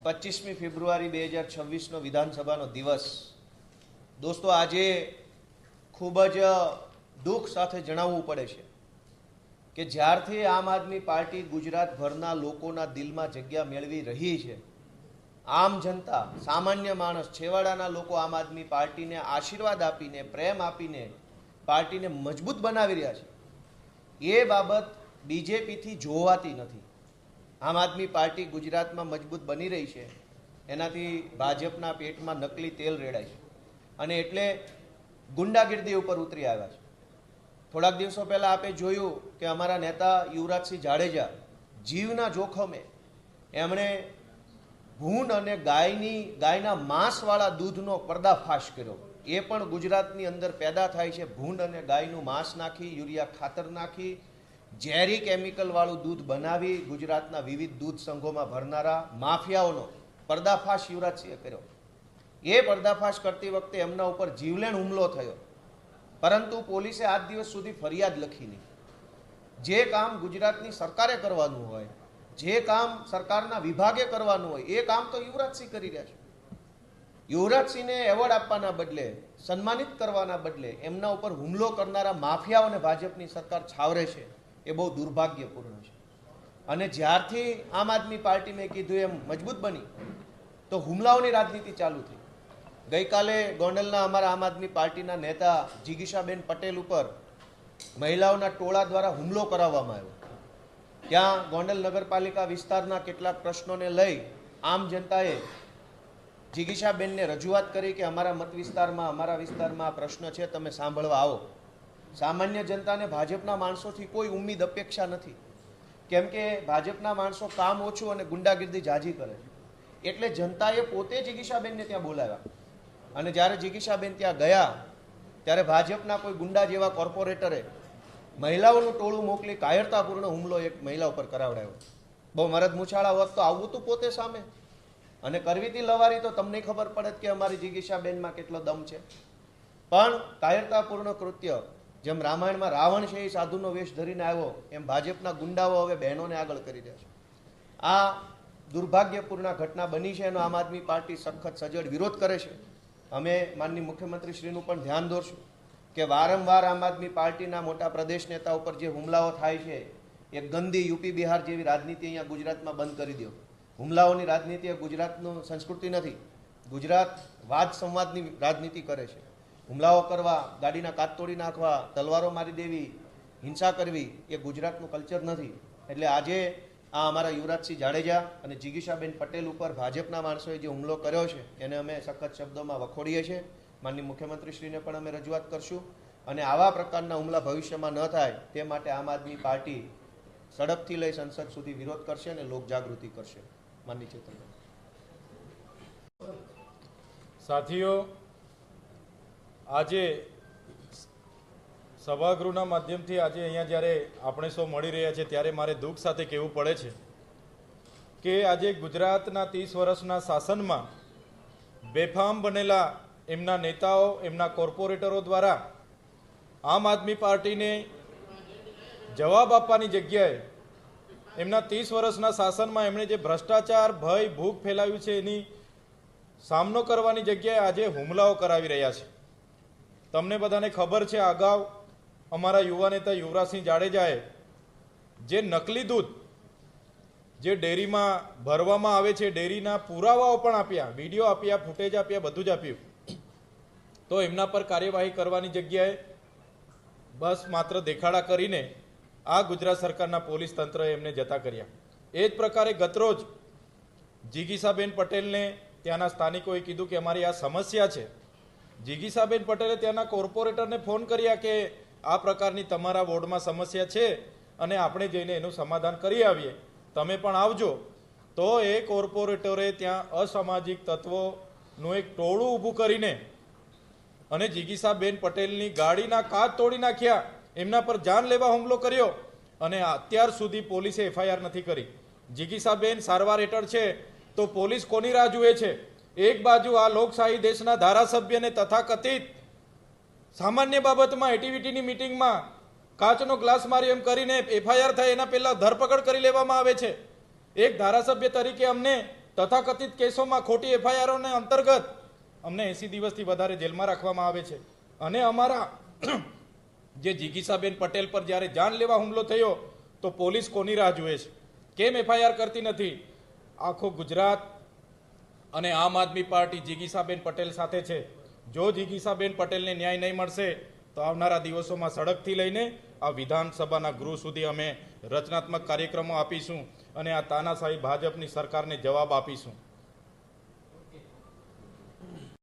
25મી ફેબ્રુઆરી 2026નો વિધાનસભાનો દિવસ દોસ્તો આજે ખૂબ જ દુઃખ સાથે જણાવવું પડે છે કે જ્યારથી આમ આદમી પાર્ટી ગુજરાતભરના લોકોના દિલમાં જગ્યા મેળવી રહી છે, આમ જનતા, સામાન્ય માણસ, છેવાડાના લોકો આમ આદમી પાર્ટીને આશીર્વાદ આપીને, પ્રેમ આપીને પાર્ટીને મજબૂત બનાવી રહ્યા છે, એ બાબત બીજેપીથી જોવાતી નથી. આમ આદમી પાર્ટી ગુજરાતમાં મજબૂત બની રહી છે, એનાથી ભાજપના પેટમાં નકલી તેલ રેડાય છે અને એટલે ગુંડાગીર્દી ઉપર ઉતરી આવ્યા છે. થોડાક દિવસો પહેલાં આપે જોયું કે અમારા નેતા યુવરાજસિંહ જાડેજા જીવના જોખમે એમણે ભૂંડ અને ગાયના માંસવાળા દૂધનો પર્દાફાશ કર્યો. એ પણ ગુજરાતની અંદર પેદા થાય છે. ભૂંડ અને ગાયનું માંસ નાખી, યુરિયા ખાતર નાખી, ઝેરી કેમિકલવાળું દૂધ બનાવી ગુજરાતના વિવિધ દૂધ સંઘોમાં ભરનારા માફિયાઓનો પર્દાફાશ યુવરાજસિંહે કર્યો. એ પર્દાફાશ કરતી વખતે એમના ઉપર જીવલેણ હુમલો થયો, પરંતુ પોલીસે આજ દિવસ સુધી ફરિયાદ લખી નહીં. જે કામ ગુજરાતની સરકારે કરવાનું હોય, જે કામ સરકારના વિભાગે કરવાનું હોય, એ કામ તો યુવરાજસિંહ કરી રહ્યા છે. યુવરાજસિંહને એવોર્ડ આપવાના બદલે, સન્માનિત કરવાના બદલે એમના ઉપર હુમલો કરનારા માફિયાઓને ભાજપની સરકાર છાવરે છે. એ બહુ દુર્ભાગ્યપૂર્ણ છે. અને જ્યારથી આમ આદમી પાર્ટી મેં કીધું એમ મજબૂત બની, તો હુમલાઓની રાજનીતિ ચાલુ થઈ. ગઈકાલે ગોંડલના અમારા આમ આદમી પાર્ટીના નેતા જિગીશાબેન પટેલ ઉપર મહિલાઓના ટોળા દ્વારા હુમલો કરાવવામાં આવ્યો. ત્યાં ગોંડલ નગરપાલિકા વિસ્તારના કેટલાક પ્રશ્નોને લઈ આમ જનતાએ જિગીશાબેનને રજૂઆત કરી કે અમારા મત વિસ્તારમાં, અમારા વિસ્તારમાં આ પ્રશ્ન છે, તમે સાંભળવા આવો. સામાન્ય જનતાને ભાજપના માણસોથી કોઈ ઉમ્મીદ અપેક્ષા નથી, કેમ કે ભાજપના માણસો કામ ઓછું અને ગુંડાગીર્દી જાજી કરે છે. એટલે જનતાએ પોતે જિગીશાબેનને ત્યાં બોલાવ્યા અને જ્યારે જિગીશાબેન ત્યાં ગયા ત્યારે ભાજપના કોઈ ગુંડા જેવા કોર્પોરેટરે મહિલાઓનું ટોળું મોકલી કાયરતાપૂર્ણ હુમલો એક મહિલા ઉપર કરાવડાયો. બહુ મરદ મૂછાળા હોત તો આવવું તું પોતે સામે અને કરવી હતી લવારી, તો તમને ખબર પડે કે અમારી જિગીશાબેનમાં કેટલો દમ છે. પણ કાયરતાપૂર્ણ કૃત્ય, જેમ રામાયણમાં રાવણ છે એ સાધુનો વેશ ધરીને આવ્યો, એમ ભાજપના ગુંડાઓ હવે બહેનોને આગળ કરી રહ્યા છે. આ દુર્ભાગ્યપૂર્ણ ઘટના બની છે, એનો આમ આદમી પાર્ટી સખત સજ્જડ વિરોધ કરે છે. અમે માનનીય મુખ્યમંત્રીશ્રીનું પણ ધ્યાન દોરશું કે વારંવાર આમ આદમી પાર્ટીના મોટા પ્રદેશ નેતા ઉપર જે હુમલાઓ થાય છે, એ ગંદી યુપી બિહાર જેવી રાજનીતિ અહીંયા ગુજરાતમાં બંધ કરી દો. હુમલાઓની રાજનીતિ એ ગુજરાતનું સંસ્કૃતિ નથી. ગુજરાત વાદ સંવાદની રાજનીતિ કરે છે. હુમલાઓ કરવા, ગાડીના કાચ તોડી નાખવા, તલવારો મારી દેવી, હિંસા કરવી એ ગુજરાતનું કલ્ચર નથી. એટલે આજે આ અમારા યુવરાજસિંહ જાડેજા અને જિગીશાબેન પટેલ ઉપર ભાજપના માણસોએ જે હુમલો કર્યો છે એને અમે સખત શબ્દોમાં વખોડીએ છીએ. માનનીય મુખ્યમંત્રીશ્રીને પણ અમે રજૂઆત કરશું અને આવા પ્રકારના હુમલા ભવિષ્યમાં ન થાય તે માટે આમ આદમી પાર્ટી સડકથી લઈ સંસદ સુધી વિરોધ કરશે અને લોકજાગૃતિ કરશે. માનનીય ચેતન સાથીઓ, આજે સભાગૃહના માધ્યમથી આજે અહીંયા જ્યારે આપણે સૌ મળી રહ્યા છે ત્યારે મારે દુઃખ સાથે કહેવું પડે છે કે આજે ગુજરાતના 30 વર્ષના શાસનમાં બેફામ બનેલા એમના નેતાઓ, એમના કોર્પોરેટરો દ્વારા આમ આદમી પાર્ટીને જવાબ આપવાની જગ્યાએ એમના 30 વર્ષના શાસનમાં એમણે જે ભ્રષ્ટાચાર, ભય, ભૂખ ફેલાવ્યું છે એની સામનો કરવાની જગ્યાએ આજે હુમલાઓ કરાવી રહ્યા છે. તમને બધાને ખબર છે, અગાઉ અમારા યુવા નેતા યુવરાજસિંહ જાડેજાએ જે નકલી દૂધ જે ડેરીમાં ભરવામાં આવે છે, ડેરીના પુરાવાઓ પણ આપ્યા, વિડીયો આપ્યા, ફૂટેજ આપ્યા, બધું જ આપ્યું, તો એમના પર કાર્યવાહી કરવાની જગ્યાએ બસ માત્ર દેખાડા કરીને આ ગુજરાત સરકારના પોલીસ તંત્રએ એમને જતા કર્યા. એ જ પ્રકારે ગતરોજ જિગીશાબેન પટેલને ત્યાંના સ્થાનિકોએ કીધું કે અમારી આ સમસ્યા છે. જિગીશાબેન પટેલે ત્યાંના કોર્પોરેટરને ફોન કર્યા કે આ પ્રકારની તમારા વોર્ડમાં સમસ્યા છે અને આપણે જઈને એનું સમાધાન કરી આવીએ, તમે પણ આવજો. તો એ કોર્પોરેટરે ત્યાં અસામાજિક તત્વોનું એક ટોળું ઊભું કરીને અને જિગીશાબેન પટેલની ગાડીના કાચ તોડી નાખ્યા, એમના પર જાન લેવા હુમલો કર્યો અને અત્યાર સુધી પોલીસે FIR નથી કરી. જિગીશાબેન સારવાર હેઠળ છે તો પોલીસ કોની રાહ જુએ છે? એક બાજુ આ લોકશાહી દેશના ધારાસભ્યને તથાકથિત સામાન્ય બાબતમાં એટીવીટીની મિટિંગમાં કાચનો ગ્લાસ મારી એમ કરીને FIR થાય એના પહેલા ધરપકડ કરી લેવામાં આવે છે. એક ધારાસભ્ય તરીકે અમને તથાકથિત કેસોમાં ખોટી એફઆઈઆરોને અંતર્ગત અમને 80 દિવસથી વધારે જેલમાં રાખવામાં આવે છે અને અમારા જે જિગીસાબેન પટેલ પર જ્યારે જાન લેવા હુમલો થયો તો પોલીસ કોની રાહ જુએ છે? કેમ એફઆઈઆર કરતી નથી? આખો ગુજરાત અને આમ આદમી પાર્ટી જિગીસાબેન પટેલ સાથે છે. જો જિગીસાબેન પટેલને ન્યાય નહીં મળશે તો આવનારા દિવસોમાં સડકથી લઈને આ વિધાનસભાના ગૃહ સુધી અમે રચનાત્મક કાર્યક્રમો આપીશું અને આ તાનાશાહી ભાજપની સરકારને જવાબ આપીશું.